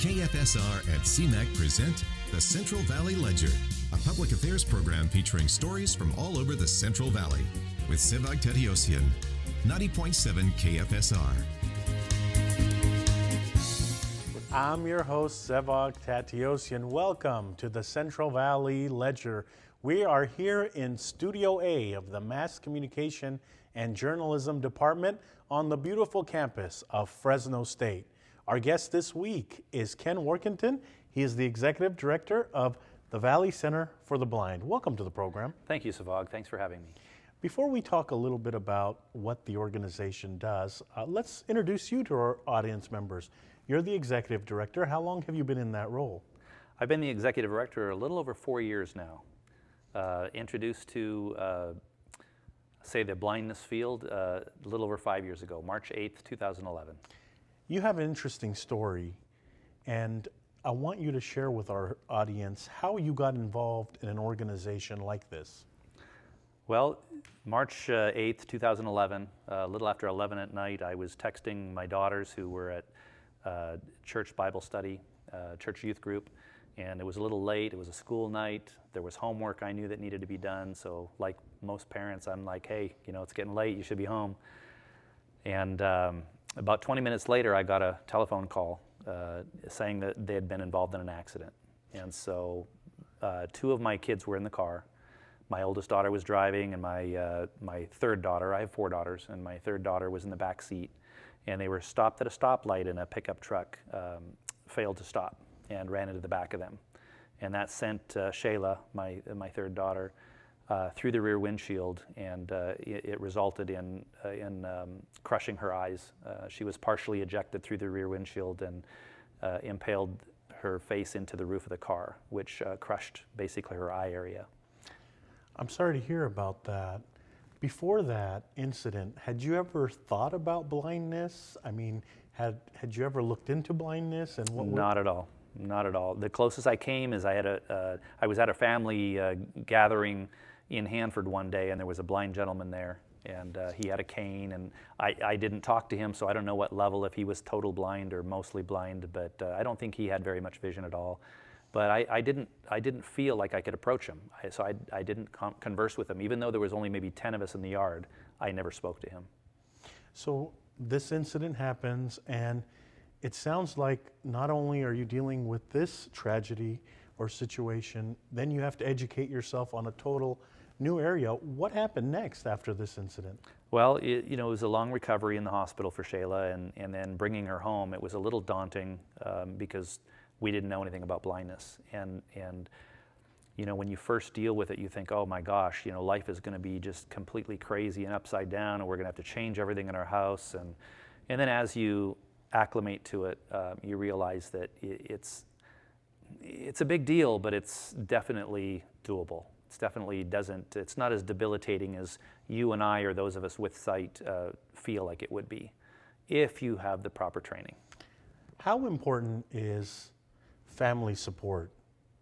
KFSR and Cmac present the Central Valley Ledger, a public affairs program featuring stories from all over the Central Valley with Sevag Tateosian, 90.7 KFSR. I'm your host, Sevag Tateosian. Welcome to the Central Valley Ledger. We are here in Studio A of the Mass Communication and Journalism Department on the beautiful campus of Fresno State. Our guest this week is Ken Warkentin. He is the Executive Director of the Valley Center for the Blind. Welcome to the program. Thank you, Sevag. Thanks for having me. Before we talk a little bit about what the organization does, let's introduce you to our audience members. You're the Executive Director. How long have you been in that role? I've been the Executive Director a little over 4 years now. Introduced to, say, the blindness field a little over 5 years ago, March 8th, 2011. You have an interesting story, and I want you to share with our audience how you got involved in an organization like this. Well, March 8th, 2011, a little after 11 at night, I was texting my daughters who were at church Bible study, church youth group, and it was a little late. It was a school night. There was homework I knew that needed to be done, so like most parents, I'm like, hey, you know, it's getting late, you should be home. And about 20 minutes later, I got a telephone call saying that they had been involved in an accident. And so 2 of my kids were in the car. My oldest daughter was driving, and my third daughter, I have 4 daughters, and my third daughter was in the back seat. And they were stopped at a stoplight, and a pickup truck failed to stop and ran into the back of them. And that sent Shayla, my third daughter, through the rear windshield, and it resulted in crushing her eyes. She was partially ejected through the rear windshield and impaled her face into the roof of the car, which crushed basically her eye area. I'm sorry to hear about that. Before that incident, had you ever thought about blindness? I mean, had you ever looked into blindness? And what? Not at all. Not at all. The closest I came is I was at a family gathering in Hanford one day, and there was a blind gentleman there, and he had a cane, and I didn't talk to him, so I don't know what level, if he was total blind or mostly blind, but I don't think he had very much vision at all. But I didn't feel like I could approach him, so I didn't converse with him. Even though there was only maybe 10 of us in the yard, I never spoke to him. So this incident happens, and it sounds like not only are you dealing with this tragedy or situation, then you have to educate yourself on a total new area. What happened next after this incident? Well, it was a long recovery in the hospital for Shayla, and then bringing her home, it was a little daunting because we didn't know anything about blindness. And when you first deal with it, you think, oh my gosh, life is going to be just completely crazy and upside down, and we're going to have to change everything in our house. And then as you acclimate to it, you realize that it's a big deal, but it's definitely doable. It's not as debilitating as you and I or those of us with sight feel like it would be if you have the proper training. How important is family support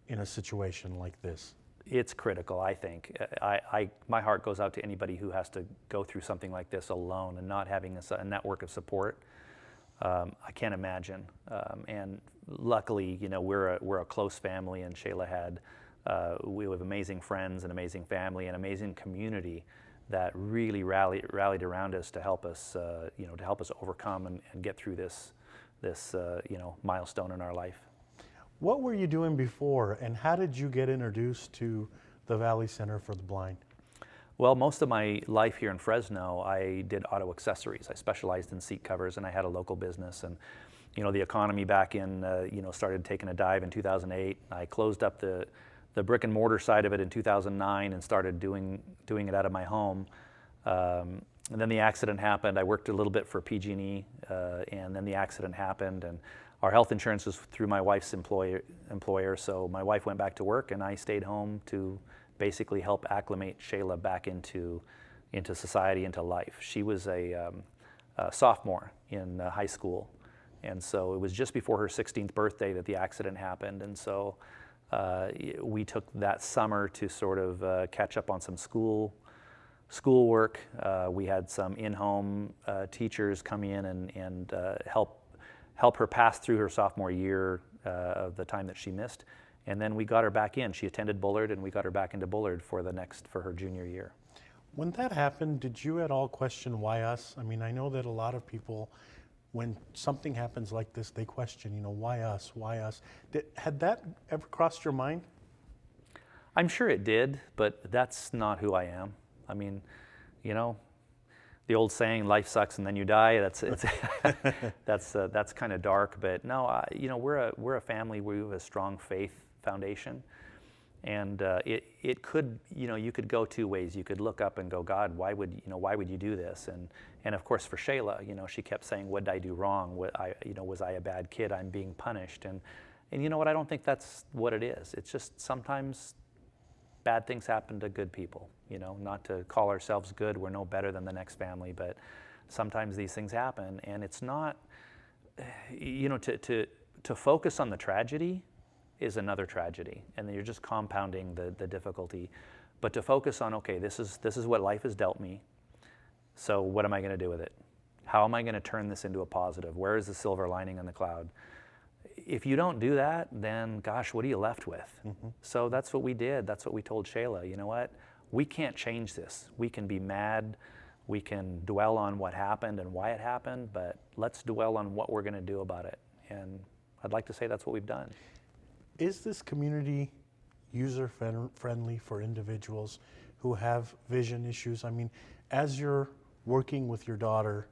in a situation like this? It's critical, I think. My heart goes out to anybody who has to go through something like this alone and not having a network of support. I can't imagine. And luckily, we're a close family, and Shayla we have amazing friends and amazing family and amazing community that really rallied around us to help us, overcome and get through this milestone in our life. What were you doing before, and how did you get introduced to the Valley Center for the Blind? Well, most of my life here in Fresno, I did auto accessories. I specialized in seat covers, and I had a local business. And the economy back in started taking a dive in 2008. I closed up the brick and mortar side of it in 2009 and started doing it out of my home. And then the accident happened. I worked a little bit for PG&E, and then the accident happened. And our health insurance was through my wife's employer, so my wife went back to work, and I stayed home to basically help acclimate Shayla back into society, into life. She was a sophomore in high school, and so it was just before her 16th birthday that the accident happened, and so we took that summer to sort of catch up on some schoolwork. We had some in-home teachers come in and help her pass through her sophomore year of the time that she missed. And then we got her back in. She attended Bullard, and we got her back into Bullard for her junior year. When that happened, did you at all question why us? I mean, I know that a lot of people, when something happens like this, they question, why us, why us? Had that ever crossed your mind? I'm sure it did, but that's not who I am. I mean, the old saying, life sucks and then you die, that's kind of dark, but no, we're a family, we have a strong faith foundation. And it could, you could go two ways. You could look up and go, God, why would you do this? And of course for Shayla, she kept saying, what did I do wrong? Was I a bad kid? I'm being punished. And you know what? I don't think that's what it is. It's just sometimes bad things happen to good people. Not to call ourselves good. We're no better than the next family, but sometimes these things happen, and it's not, to focus on the tragedy is another tragedy, and then you're just compounding the difficulty. But to focus on, okay, this is what life has dealt me, so what am I going to do with it? How am I going to turn this into a positive? Where is the silver lining in the cloud? If you don't do that, then gosh, what are you left with? Mm-hmm. So that's what we did. That's what we told Shayla. You know what? We can't change this. We can be mad. We can dwell on what happened and why it happened, but let's dwell on what we're going to do about it. And I'd like to say that's what we've done. Is this community user-friendly for individuals who have vision issues? I mean, as you're working with your daughter,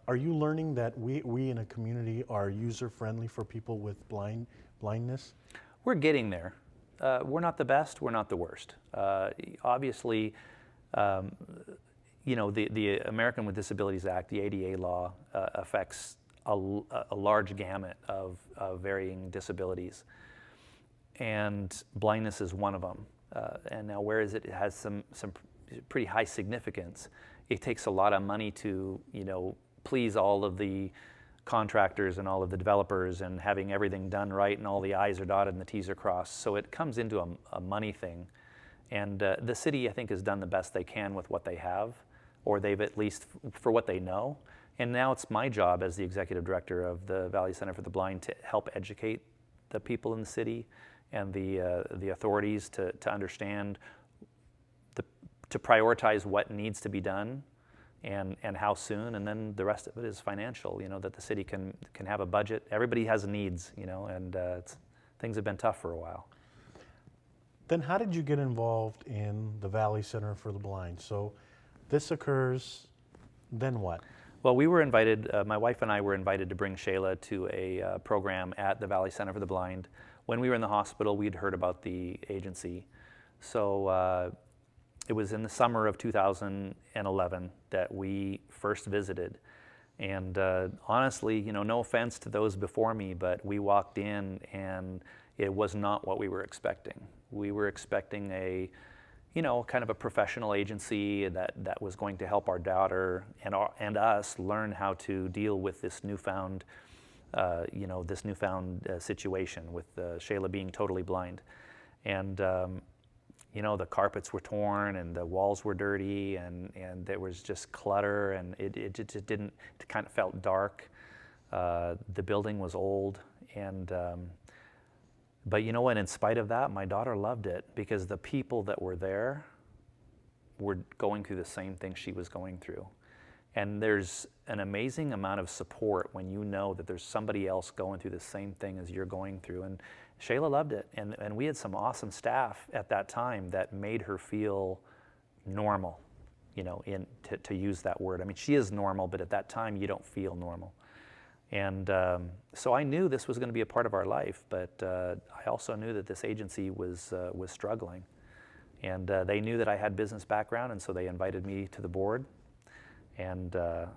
are you learning that we in a community are user-friendly for people with blindness? We're getting there. We're not the best, we're not the worst. Obviously, the American with Disabilities Act, the ADA law, affects a large gamut of varying disabilities. And blindness is one of them. And now whereas it has some pretty high significance, it takes a lot of money to, please all of the contractors and all of the developers and having everything done right and all the I's are dotted and the T's are crossed. So it comes into a money thing. And the city, I think, has done the best they can with what they have, or they've at least for what they know. And now it's my job as the executive director of the Valley Center for the Blind to help educate the people in the city and the authorities to understand, to prioritize what needs to be done and how soon, and then the rest of it is financial, that the city can have a budget. Everybody has needs, and things have been tough for a while. Then how did you get involved in the Valley Center for the Blind? So this occurs, then what? Well, we were invited, my wife and I were invited to bring Shayla to a program at the Valley Center for the Blind. When we were in the hospital, we'd heard about the agency. So it was in the summer of 2011 that we first visited. And honestly, no offense to those before me, but we walked in and it was not what we were expecting. We were expecting a, kind of a professional agency that was going to help our daughter and us learn how to deal with this newfound, situation with Shayla being totally blind. And the carpets were torn and the walls were dirty and there was just clutter and it just didn't, it kind of felt dark. The building was old and, but you know what, in spite of that, my daughter loved it because the people that were there were going through the same thing she was going through. And there's an amazing amount of support when you know that there's somebody else going through the same thing as you're going through. And Shayla loved it. And we had some awesome staff at that time that made her feel normal, to use that word. I mean, she is normal, but at that time you don't feel normal. And so I knew this was going to be a part of our life, but I also knew that this agency was struggling. And they knew that I had business background, and so they invited me to the board. And a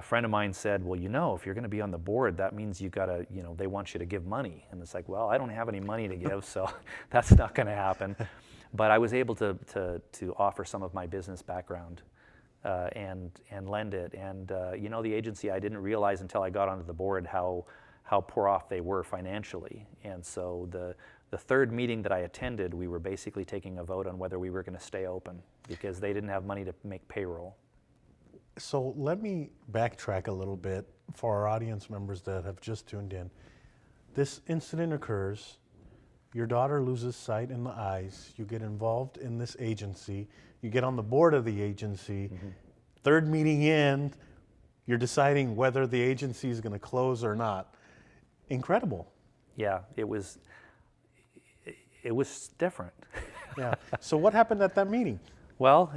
friend of mine said, well, if you're going to be on the board, that means you got to, they want you to give money. And it's like, well, I don't have any money to give, so that's not going to happen. But I was able to offer some of my business background and lend it. And, the agency, I didn't realize until I got onto the board how poor off they were financially. And so the third meeting that I attended, we were basically taking a vote on whether we were going to stay open because they didn't have money to make payroll. So let me backtrack a little bit for our audience members that have just tuned in. This incident occurs, your daughter loses sight in the eyes, you get involved in this agency, you get on the board of the agency, third meeting in, you're deciding whether the agency is going to close or not. Incredible. Yeah, it was different. Yeah. So what happened at that meeting? Well,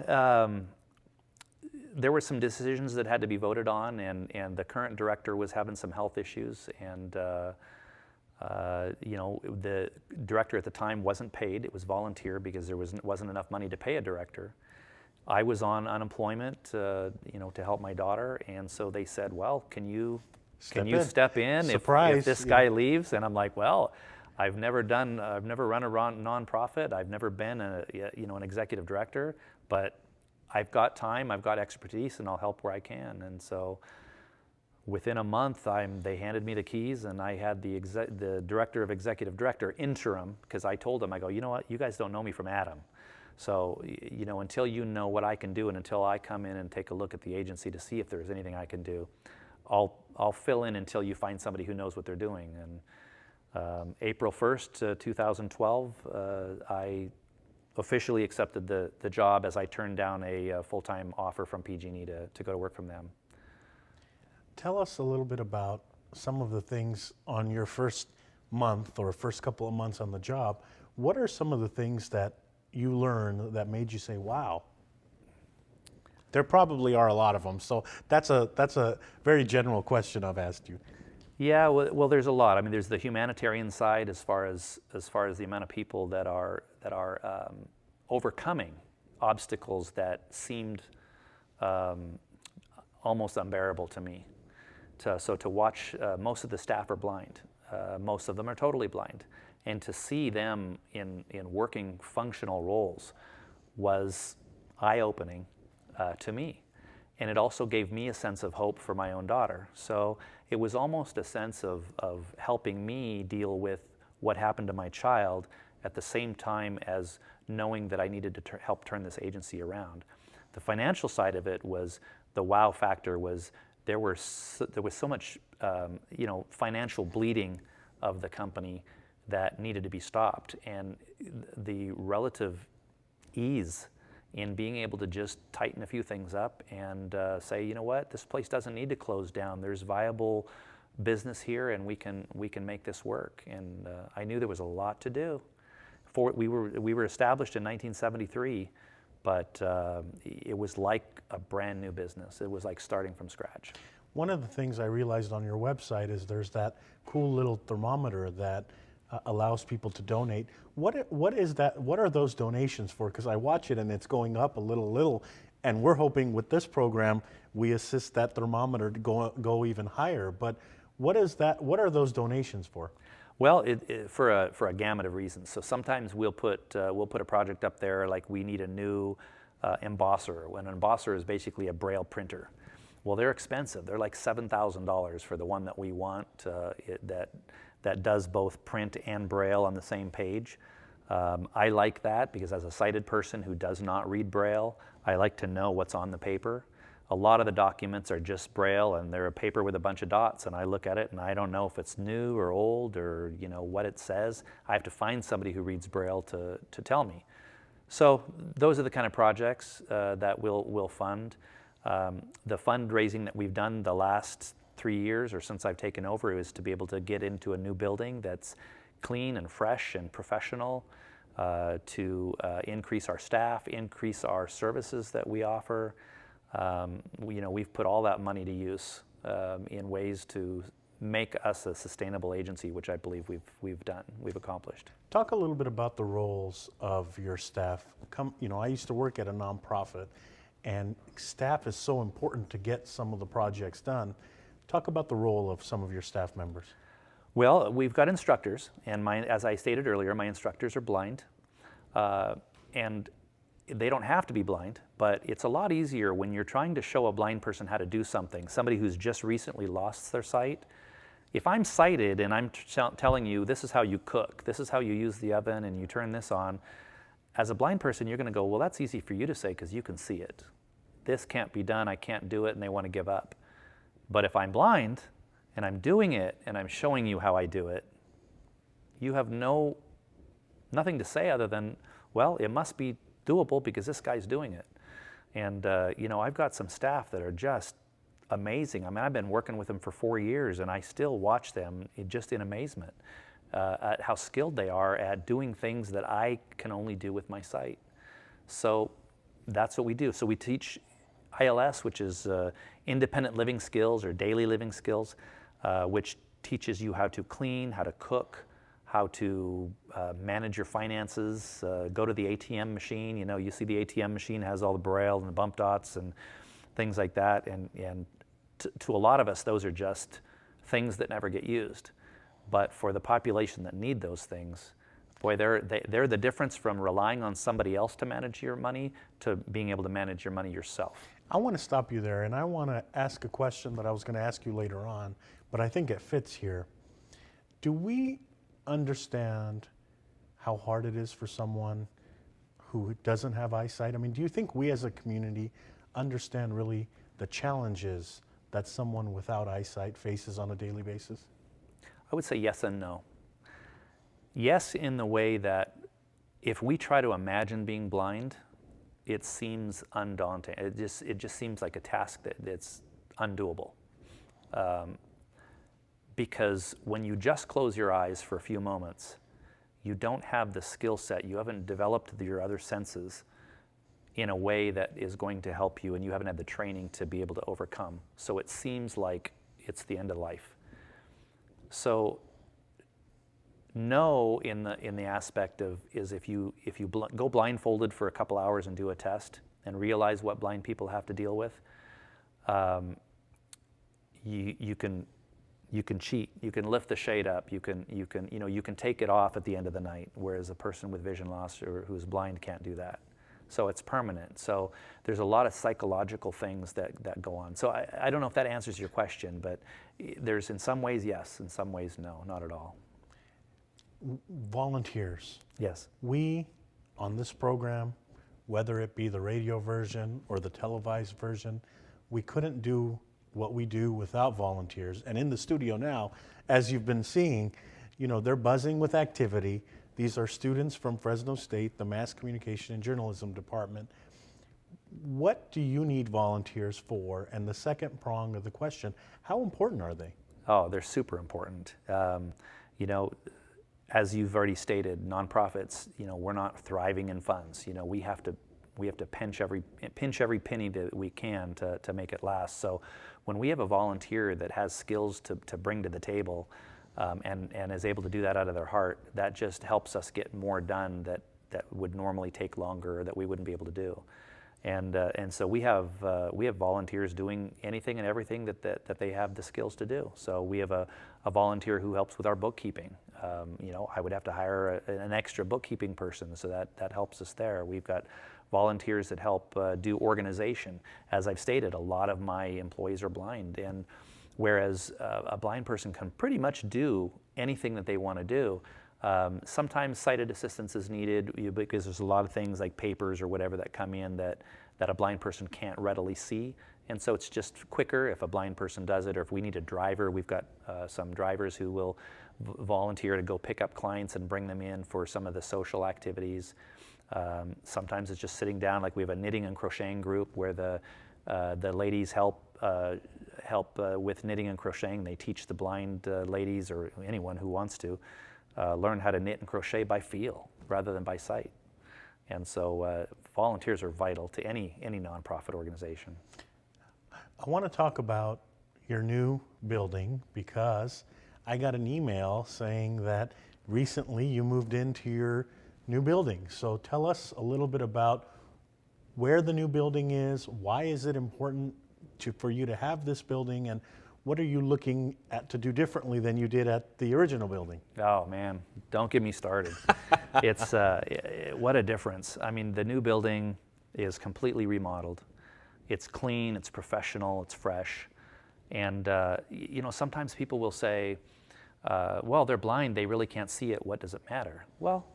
there were some decisions that had to be voted on, and the current director was having some health issues, and the director at the time wasn't paid. It was volunteer because there wasn't enough money to pay a director. I was on unemployment, to help my daughter, and so they said, "Well, can you step in if this guy leaves?" And I'm like, "Well, I've never run a nonprofit. I've never been an executive director, but I've got time, I've got expertise, and I'll help where I can." And so within a month, they handed me the keys, and I had the director of executive director interim, because I told them, I go, "You know what, you guys don't know me from Adam. So, until you know what I can do, and until I come in and take a look at the agency to see if there's anything I can do, I'll fill in until you find somebody who knows what they're doing." And April 1st, 2012, I officially accepted the job as I turned down a full-time offer from PG&E to go to work from them. Tell us a little bit about some of the things on your first month or first couple of months on the job. What are some of the things that you learned that made you say, "Wow"? There probably are a lot of them, so that's a very general question I've asked you. Yeah, well, there's a lot. I mean, there's the humanitarian side as far as the amount of people that are overcoming obstacles that seemed almost unbearable to me. So to watch, most of the staff are blind. Most of them are totally blind. And to see them in working functional roles was eye-opening to me. And it also gave me a sense of hope for my own daughter. So it was almost a sense of helping me deal with what happened to my child at the same time as knowing that I needed to help turn this agency around. The financial side of it was, the wow factor was, there was so much financial bleeding of the company that needed to be stopped, and the relative ease in being able to just tighten a few things up and say, "You know what, this place doesn't need to close down. There's viable business here, and we can make this work." And I knew there was a lot to do. We were established in 1973, but it was like a brand new business. It was like starting from scratch. One of the things I realized on your website is there's that cool little thermometer that allows people to donate. What is that? What are those donations for? Because I watch it and it's going up a little, and we're hoping with this program we assist that thermometer to go even higher. But what is that? What are those donations for? Well, for a gamut of reasons. So sometimes we'll put a project up there, like we need a new embosser. When an embosser is basically a Braille printer. Well, they're expensive. They're like $7,000 for the one that we want that does both print and Braille on the same page. I like that because as a sighted person who does not read Braille, I like to know what's on the paper. A lot of the documents are just Braille, and they're a paper with a bunch of dots, and I look at it and I don't know if it's new or old or what it says. I have to find somebody who reads Braille to tell me. So those are the kind of projects that we'll fund. The fundraising that we've done the last 3 years or since I've taken over is to be able to get into a new building that's clean and fresh and professional, to increase our staff, increase our services that we offer. We've put all that money to use in ways to make us a sustainable agency, which I believe we've accomplished. Talk a little bit about the roles of your staff. I used to work at a nonprofit, and staff is so important to get some of the projects done. Talk about the role of some of your staff members. Well, we've got instructors, and as I stated earlier, my instructors are blind, and they don't have to be blind, but it's a lot easier when you're trying to show a blind person how to do something, somebody who's just recently lost their sight. If I'm sighted and I'm telling you this is how you cook, this is how you use the oven, and you turn this on, as a blind person, you're going to go, well, that's easy for you to say because you can see it. This can't be done, I can't do it, and they want to give up. But if I'm blind and I'm doing it and I'm showing you how I do it, You have nothing to say other than, well, it must be doable because this guy's doing it. And you know, I've got some staff that are just amazing. I mean, I've been working with them for 4 years, and I still watch them just in amazement at how skilled they are at doing things that I can only do with my sight. So that's what we do. So we teach ILS, which is independent living skills or daily living skills, which teaches you how to clean, how to cook, how to manage your finances, go to the ATM machine. You know, you see the ATM machine has all the braille and the bump dots and things like that. And to a lot of us, those are just things that never get used. But for the population that need those things, boy, they're the difference from relying on somebody else to manage your money to being able to manage your money yourself. I want to stop you there, and I want to ask a question that I was going to ask you later on, but I think it fits here. Do we understand how hard it is for someone who doesn't have eyesight? I mean, do you think we as a community understand really the challenges that someone without eyesight faces on a daily basis? I would say yes and no. Yes, in the way that if we try to imagine being blind, it seems undaunting. It just seems like a task that's undoable. Because when you just close your eyes for a few moments, you don't have the skill set, you haven't developed your other senses in a way that is going to help you, and you haven't had the training to be able to overcome. So it seems like it's the end of life. So no, in the aspect of is if you go blindfolded for a couple hours and do a test and realize what blind people have to deal with, you can cheat. You can lift the shade up. You can take it off at the end of the night, whereas a person with vision loss or who's blind can't do that. So it's permanent. So there's a lot of psychological things that go on. So I don't know if that answers your question, but there's in some ways yes, in some ways no, not at all. Volunteers. Yes. We, on this program, whether it be the radio version or the televised version, we couldn't do what we do without volunteers. And in the studio now, as you've been seeing, you know, they're buzzing with activity. These are students from Fresno State, the Mass Communication and Journalism Department. What do you need volunteers for? And the second prong of the question, how important are they? Oh, they're super important. You know, as you've already stated, nonprofits, you know, we're not thriving in funds. You know, we have to pinch every penny that we can to make it last. So when we have a volunteer that has skills to bring to the table and is able to do that out of their heart, that just helps us get more done that would normally take longer or that we wouldn't be able to do. And so we have volunteers doing anything and everything that they have the skills to do. So we have a volunteer who helps with our bookkeeping. You know, I would have to hire an extra bookkeeping person, so that helps us there. We've got volunteers that help do organization. As I've stated, a lot of my employees are blind, and whereas a blind person can pretty much do anything that they want to do, sometimes sighted assistance is needed because there's a lot of things like papers or whatever that come in that a blind person can't readily see. And so it's just quicker if a blind person does it, or if we need a driver, we've got some drivers who will volunteer to go pick up clients and bring them in for some of the social activities. Sometimes it's just sitting down, like we have a knitting and crocheting group where the ladies help with knitting and crocheting. They teach the blind ladies or anyone who wants to learn how to knit and crochet by feel rather than by sight. And so volunteers are vital to any nonprofit organization. I want to talk about your new building because I got an email saying that recently you moved into your new building. So tell us a little bit about where the new building is, why is it important for you to have this building, and what are you looking at to do differently than you did at the original building? Oh man, don't get me started. It's what a difference. I mean, the new building is completely remodeled. It's clean, it's professional, it's fresh. And you know, sometimes people will say, well, they're blind, they really can't see it, what does it matter? Well,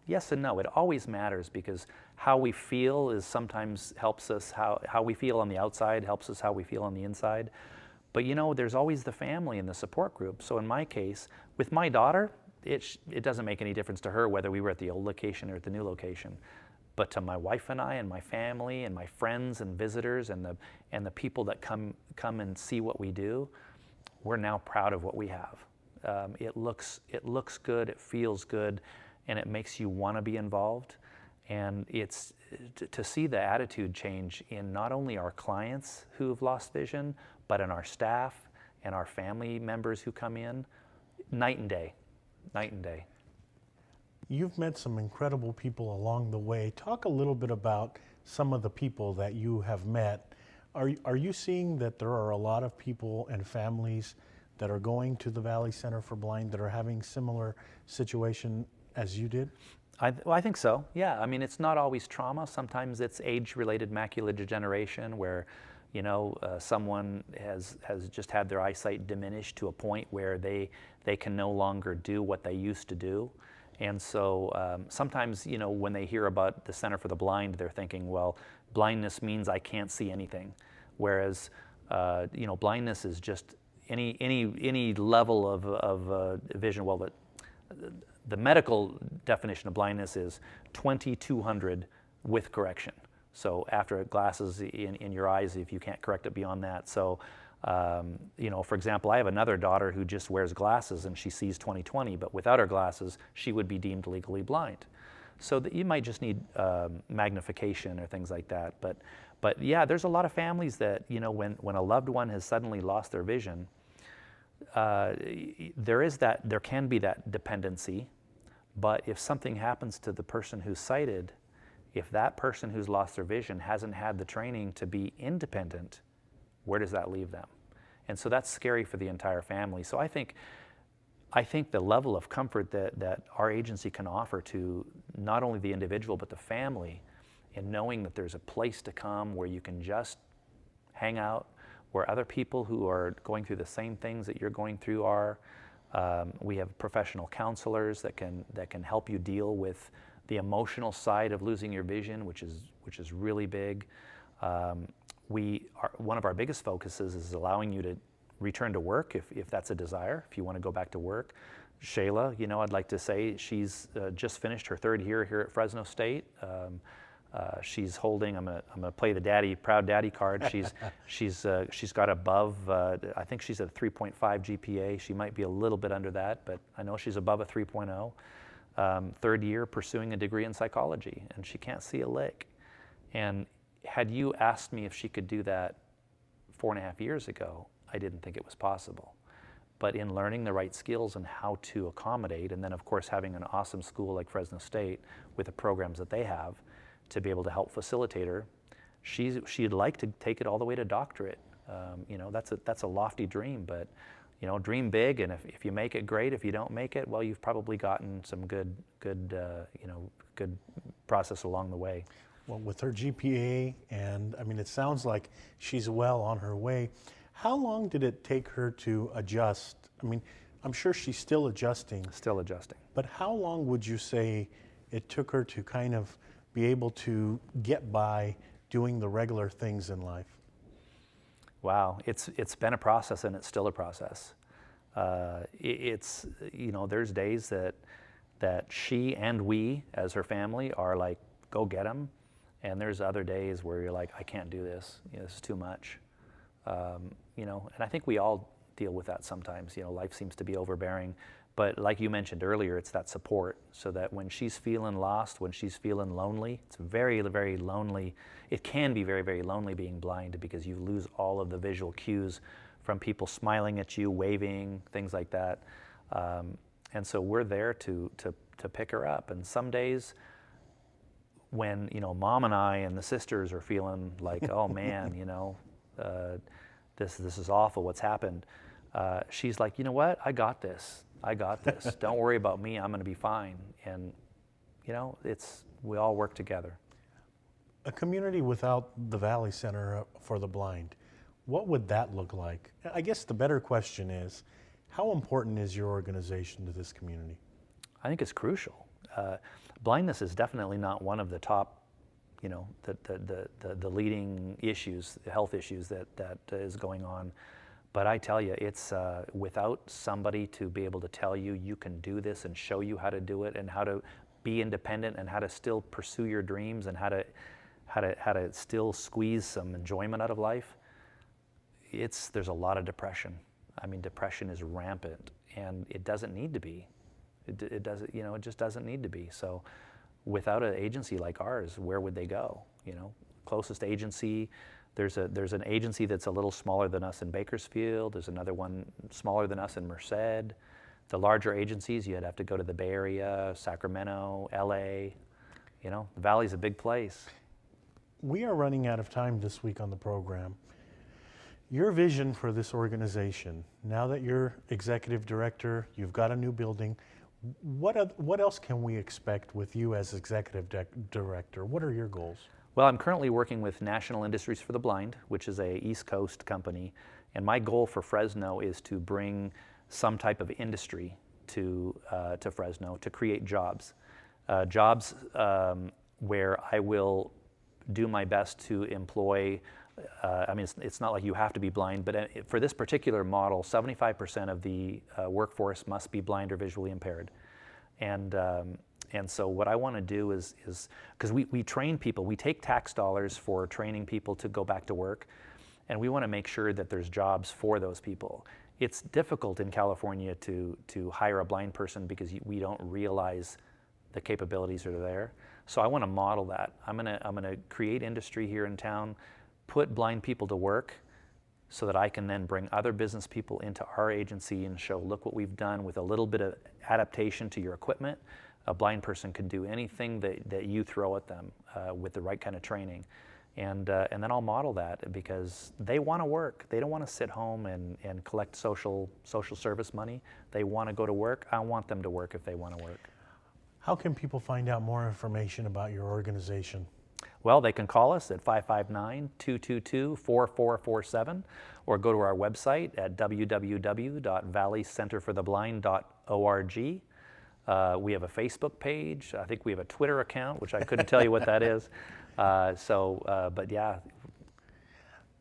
yes and no. It always matters because how we feel is sometimes helps us, how we feel on the outside helps us how we feel on the inside. But you know, there's always the family and the support group. So in my case, with my daughter, it doesn't make any difference to her whether we were at the old location or at the new location. But to my wife and I and my family and my friends and visitors and the people that come and see what we do, we're now proud of what we have. It looks good, it feels good, and it makes you want to be involved. And it's to see the attitude change in not only our clients who have lost vision, but in our staff and our family members who come in, night and day, night and day. You've met some incredible people along the way. Talk a little bit about some of the people that you have met. Are you seeing that there are a lot of people and families that are going to the Valley Center for Blind that are having similar situation as you did? I think so, yeah. I mean, it's not always trauma. Sometimes it's age-related macular degeneration where, you know, someone has just had their eyesight diminished to a point where they can no longer do what they used to do. And so sometimes, you know, when they hear about the Center for the Blind, they're thinking, well, blindness means I can't see anything. Whereas, you know, blindness is just any level of vision. Well, the medical definition of blindness is 20/200 with correction. So after glasses in your eyes, if you can't correct it beyond that. So, you know, for example, I have another daughter who just wears glasses and she sees 20/20, but without her glasses, she would be deemed legally blind. So that you might just need magnification or things like that. But yeah, there's a lot of families that, you know, when a loved one has suddenly lost their vision, there can be that dependency. But if something happens to the person who's sighted, if that person who's lost their vision hasn't had the training to be independent, where does that leave them? And so that's scary for the entire family. So I think the level of comfort that our agency can offer to not only the individual but the family in knowing that there's a place to come where you can just hang out, where other people who are going through the same things that you're going through are. We have professional counselors that can help you deal with the emotional side of losing your vision, which is really big. One of our biggest focuses is allowing you to return to work if that's a desire, if you want to go back to work. Shayla, you know, I'd like to say she's just finished her third year here at Fresno State. She's holding. I'm gonna play the proud daddy card. She's got above. I think she's at a 3.5 GPA. She might be a little bit under that, but I know she's above a 3.0. Third year pursuing a degree in psychology, and she can't see a lick. And had you asked me if she could do that 4.5 years ago, I didn't think it was possible. But in learning the right skills and how to accommodate, and then of course having an awesome school like Fresno State with the programs that they have to be able to help facilitate her, she'd like to take it all the way to doctorate. You know, that's a lofty dream, but you know, dream big, and if you make it, great. If you don't make it, well, you've probably gotten some good process along the way. Well, with her GPA, and I mean, it sounds like she's well on her way. How long did it take her to adjust? I mean, I'm sure she's still adjusting. Still adjusting. But how long would you say it took her to kind of be able to get by doing the regular things in life? Wow, it's been a process, and it's still a process. It's, you know, there's days that she and we as her family are like, go get them, and there's other days where you're like, I can't do this. You know, this is too much. You know, and I think we all deal with that sometimes. You know, life seems to be overbearing. But like you mentioned earlier, it's that support, so that when she's feeling lost, when she's feeling lonely, it's very, very lonely. It can be very, very lonely being blind because you lose all of the visual cues from people smiling at you, waving, things like that. And so we're there to pick her up. And some days when, you know, Mom and I and the sisters are feeling like, oh man, you know, this is awful, what's happened. She's like, you know what, I got this. Don't worry about me, I'm going to be fine. And, you know, we all work together. A community without the Valley Center for the Blind, what would that look like? I guess the better question is, how important is your organization to this community? I think it's crucial. Blindness is definitely not one of the top, you know, the leading issues, the health issues that is going on. But I tell you, it's without somebody to be able to tell you you can do this and show you how to do it and how to be independent and how to still pursue your dreams and how to still squeeze some enjoyment out of life, there's a lot of depression. I mean, depression is rampant, and it doesn't need to be. It doesn't, it just doesn't need to be. So without an agency like ours, where would they go? Closest agency, there's an agency that's a little smaller than us in Bakersfield. There's another one smaller than us in Merced. The larger agencies, you'd have to go to the Bay Area, Sacramento, LA. The Valley's a big place. We are running out of time this week on the program. Your vision for this organization, now that you're executive director, you've got a new building, what else can we expect with you as executive director? What are your goals? Well, I'm currently working with National Industries for the Blind, which is a East Coast company, and my goal for Fresno is to bring some type of industry to Fresno to create jobs. Jobs where I will do my best to employ, it's not like you have to be blind, but for this particular model, 75% of the workforce must be blind or visually impaired. And so what I want to do is because we train people, we take tax dollars for training people to go back to work, and we want to make sure that there's jobs for those people. It's difficult in California to hire a blind person because we don't realize the capabilities are there. So I want to model that. I'm gonna create industry here in town, put blind people to work, so that I can then bring other business people into our agency and show, look what we've done with a little bit of adaptation to your equipment. A blind person can do anything that you throw at them with the right kind of training. And then I'll model that because they want to work. They don't want to sit home and collect social service money. They want to go to work. I want them to work if they want to work. How can people find out more information about your organization? Well, they can call us at 559-222-4447 or go to our website at www.valleycenterfortheblind.org. We have a Facebook page. I think we have a Twitter account, which I couldn't tell you what that is. But yeah.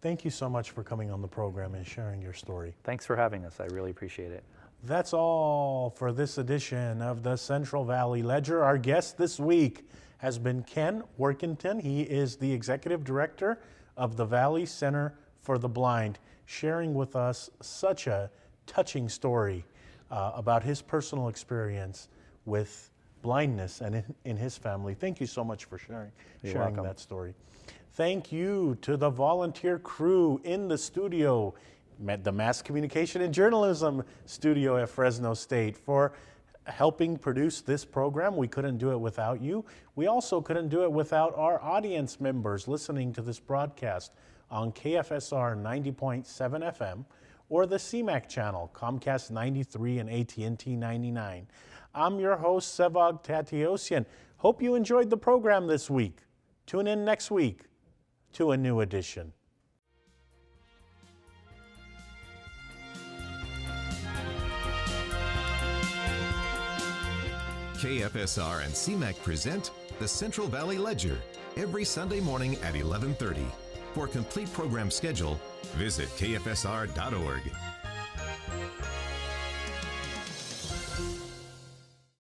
Thank you so much for coming on the program and sharing your story. Thanks for having us. I really appreciate it. That's all for this edition of the Central Valley Ledger. Our guest this week has been Ken Warkentin. He is the Executive Director of the Valley Center for the Blind, sharing with us such a touching story about his personal experience with blindness and in his family. Thank you so much for sharing that story. Thank you to the volunteer crew in the studio, the Mass Communication and Journalism studio at Fresno State, for helping produce this program. We couldn't do it without you. We also couldn't do it without our audience members listening to this broadcast on KFSR 90.7 FM or the Cmac channel, Comcast 93 and AT&T 99. I'm your host, Sevag Tateosian. Hope you enjoyed the program this week. Tune in next week to a new edition. KFSR and Cmac present the Central Valley Ledger every Sunday morning at 11:30. For a complete program schedule, visit kfsr.org.